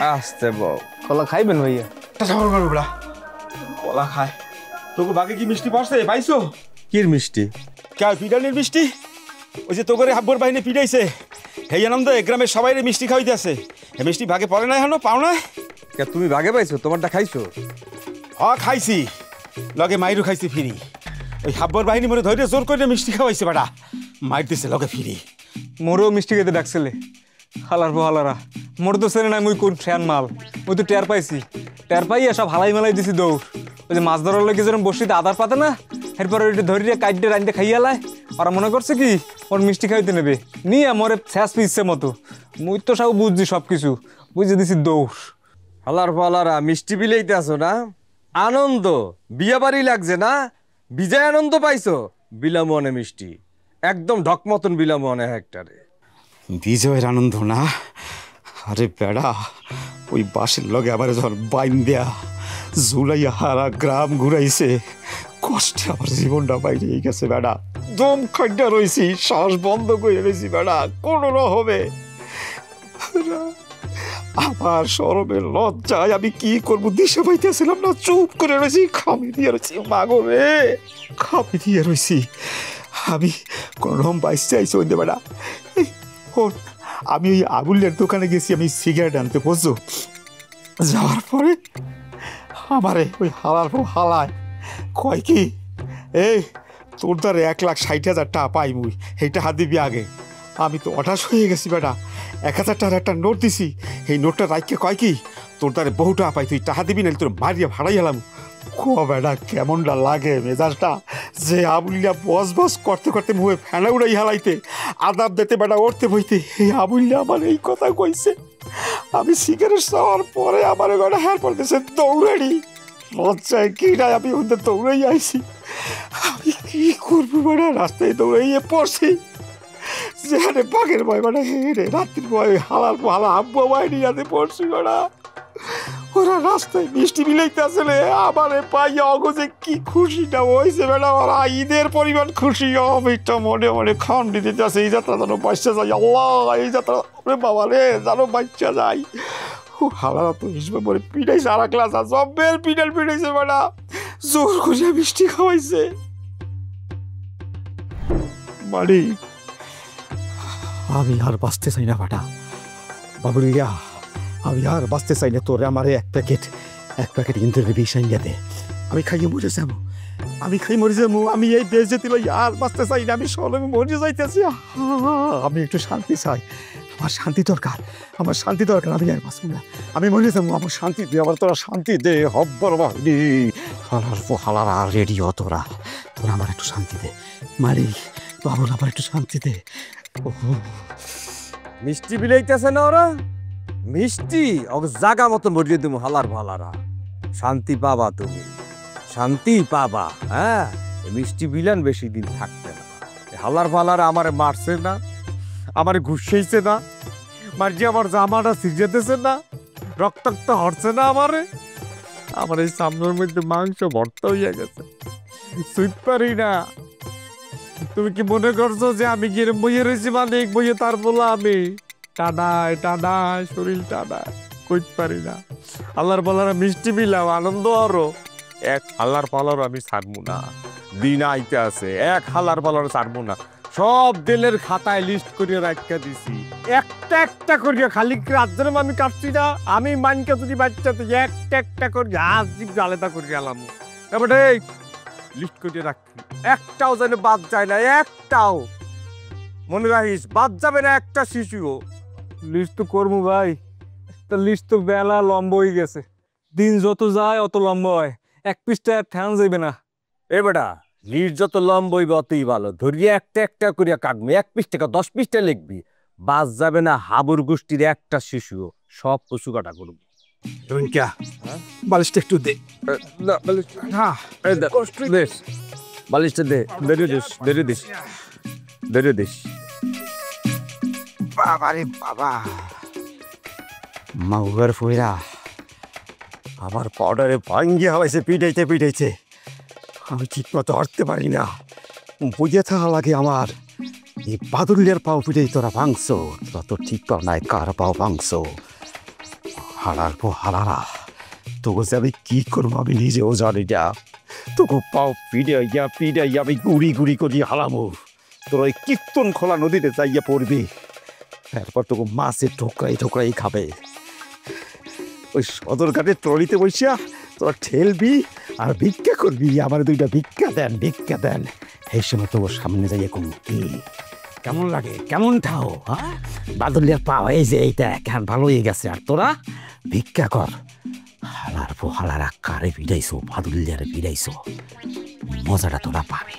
আস্তে বউ, কলা খাইবেন ভাইয়া? সামর করো বড়া, কলা খায়। তোকে বাকি কি মিষ্টি পড়ছে পাইছো? কির মিষ্টি? কে পিটানির মিষ্টি? ওই যে তোকে হাব্বর বাহিনী পিটাইছে, সেই আনন্দে গ্রামের সবাই মিষ্টি খাওয়াইতে আছে। এই মিষ্টি ভাগে পড়ে না এখনো, পাও না? কে তুমি ভাগে পাইছো? তোমারটা খাইছো? খাইছি, লগে মাইরও খাইছি ফিরি। ওই হাব্বর বাহিনী মনে ধৈর্য জোর করে মিষ্টি খাওয়াইছে বেটা, মাইর দিছে লগে ফিরি। মোরও মিষ্টি খেতে ডাকছিলে হালার হালারা। মোর তো চেনে নাই মুই কোন ফ্যান মাল। মুই তো টের পাইছি, টের পাইয়া সব হালাই মালাই দিছি দৌড়। ওই যে মাছ ধরার লোক যেরকম বসিতে আদার পাতে না, এরপরে ওইটা ধরিয়ে কাইটে রাইতে খাইয়ালায়। ওরা মনে করছে কি ওর মিষ্টি খাইতে নেবে, নিয়ে মরে শেষ পিচ্ছে মতো। মুই তো সব বুঝছি, সব কিছু বুঝে দিছি দৌড়। হালার পালারা মিষ্টি বিলাইতে আসো না? আনন্দ বিয়া বাড়ি লাগছে না? বিজয় আনন্দ পাইছো? বিলামনে মিষ্টি একদম ঢকমতন বিলামনে হেক্টারে। বিজয়ের আনন্দ না? আরে বেড়া, ওই বাসের লগে আবার যখন বাইন দেয়া জুলাইয়া হারা গ্রাম ঘুরাইছে, কষ্টে আমার জীবনটা বাইরে গেছে বেড়া। দম খাড্ডা রয়েছি, শ্বাস বন্ধ করে রয়েছি বেড়া কোনো রকমে। আমার শরমের লজ্জায় আমি কি করবো দিশে পাইতেছিলাম না, চুপ করে রয়েছি, খামি দিয়ে রয়েছি। মাগো রে, খামি দিয়ে রয়েছি আমি। কোন রকম বাইশ চাইছি ওই বেড়া। আমি ওই আবুলের দোকানে গেছি, আমি সিগারেট আনতে বুঝছো। যাওয়ার পরে আমারে ওই হালায় কয় কি, এই তোর দ্বারা 1,60,000 টাকা পাই মুই, সেইটা হাত দিবি আগে। আমি তো হঠাৎ হয়ে গেছি বেটা, 1,000 টাকার একটা নোট দিছি, এই নোটটা রাখকে কয় কি, তোর দ্বারা বহু টাকা পাই, তুই টাকা দিবি না তোর মারিয়া ভাড়াই এলাম। বেটা কেমনটা লাগে মেজাজটা, যে আবুলিয়া বস বস করতে করতে মুখে ফেনা উড়াই হালাইতে, আদাব দিতে বেটা উঠতে বইতে, এই আবুলিয়া আমার এই কথা কইছে। আমি সিগারেট খাওয়ার পরে আমার গড়া হ্যার পড়তেছে দৌড়াড়ি, লজ্জায় কি নাই আমি ওদের দৌড়াই আইছি। আমি কি করবো বেটা, রাস্তায় দৌড়াইয়ে পড়ছি, যেখানে বাঘের ভয় বেটা হেরে রাত্রির ভয় হালার হালা আব্বা বাহিনী যাতে পড়ছি বেটা। ওরা রাস্তায় মিষ্টি বিলাইতে আসলে আমারে পাইয়া অগজে কি খুশিটা হয়েছে বেটা। ওরা ঈদের পরিমাণ খুশি, অমিটা মনে মনে খান দিতে আছে, এই যাত্রা যেন বাচ্চা যায়। আল্লাহ, এই যাত্রা ওরে বাবা রে যেন বাচ্চা যায়। হালারা তো হিসবে পরে পিটাইছে, আর ক্লাস আছে সবের পিটাইছে বেটা, জোর করে মিষ্টি খাওয়াইছে। মানে আমি আর বাঁচতে চাই না বেটা, বাবুলিয়া আমি আর বাঁচতে চাই না। তোরে আমার এক প্যাকেট ইন্দ্রের বিষ আইন দে, আমি খাইয়ে মরে যাবো, আমি খাই মরে যাবো। আমি এই দেশ যেতে আর বাঁচতে চাই না, আমি সলমে মরে যাইতেছি। আমি একটু শান্তি চাই, আমার শান্তি দরকার, আমার শান্তি দরকার। আমি আর বাঁচবো না, আমি মরে যাবো, আমার শান্তি দে, আমার তোরা শান্তি দে। হব্বর বাহিনী হালারা রেডি হ, তোরা তোরা আমার একটু শান্তি দে। মারি বাবুর আমার একটু শান্তি দে। মিষ্টি বিলাইতেছে না ওরা? মিষ্টি জাগা মতো মরিয়ে দেবো হালার ভালারা, শান্তি পাবা তুমি, শান্তি পাবা। হ্যাঁ, মিষ্টি বিলান বেশি দিন থাকবে না। হালার ভালারা আমারে মারছে না, আমারে ঘুষাইছে না, মার্জি আমার জামাটা সিজেতেছে না, রক্তাক্ত হরছে না আমারে। আমার এই সামনের মধ্যে মাংস ভর্তা হইয়া গেছে, সুইট পারি না। তুমি কি মনে করছো যে আমি গিয়ে বইয়ে রয়েছি মালিক, বইয়ে তার বলা আমি টানায় টানায় শরীর টানায় কইতে পারি না। আল্লাহর পালারা মিষ্টি বিলাম আনন্দ আরো, এক হালার পালার আমি ছাড়বো না। দিন আইতে আছে, এক হালার পালার ছাড়বো না। সব দিনের খাতায় লিস্ট করিয়া রাখা দিছি, একটা একটা করিয়া। খালি রাজ্যের আমি কাটছি না, আমি মানকে যদি বাচ্চাতে একটা একটা করি হাত জিপ আলাদা করিয়া এলাম। এবারে লিস্ট করিয়া রাখি, একটাও যেন বাদ যায় না, একটাও। মনে রাখিস বাদ যাবে না একটা শিশুও। লিস্ট তো করবো ভাই, তা লিস্ট তো বেলা লম্বা হয়ে গেছে, দিন যত যায় অত লম্বা হয়, এক পৃষ্ঠা ফ্যান যাইবে না। এ বেটা, লিস্ট যত লম্বা হইবে অতই ভালো। ধরিয়া একটা একটা করিয়া কাটবি, 1 পৃষ্ঠা 10 পৃষ্ঠা লিখবি, বাদ যাবে না হাবুর গোষ্ঠীর একটা শিশুও। সব পশু কাটা করবো। বালিশটা একটু দে। বালিশটা দে, ধরে দিস। বাবারে বাবা, মাউগার ফইরা আমার পাউডারে ভাঙ্গিয়া হয়েছে, পিটাইছে। আমি ঠিক মতো হাঁটতে পারি না, বুঝে থাকা লাগে আমার। এই বাদুলিয়ার পাও পিটাই তোরা ভাঙছো, তোরা তো ঠিক পাও নাই কার পাও ভাঙছো। হালার পো হালারা তোকে যে আমি কি করবো আমি নিজেও জানি না। তোকে পাও পিড়াইয়া আমি গুড়ি গুড়ি করি হালামো। তোর ওই কীর্তন খোলা নদীতে যাইয়া পড়বি, তারপর তোকে মাছে ঠোকরাই খাবে। ওই সদরঘাটের ট্রলিতে বসিয়া তোরা ঠেলবি আর ভিক্ষা করবি, আমার দুইটা ভিক্ষা দেন। এই সময় তোর সামনে যাইয়া কম কি কেমন লাগে, কেমন ঠাও? হ্যাঁ, বাদলিয়ার পা এই যে এইটা এখন ভালো হয়ে গেছে, আর তোরা ভিক্ষা কর। হালার পো হালারা কারে পিড়াইছো, বাদলিয়ারে পিড়াইছো, মজাটা তোরা পাবে।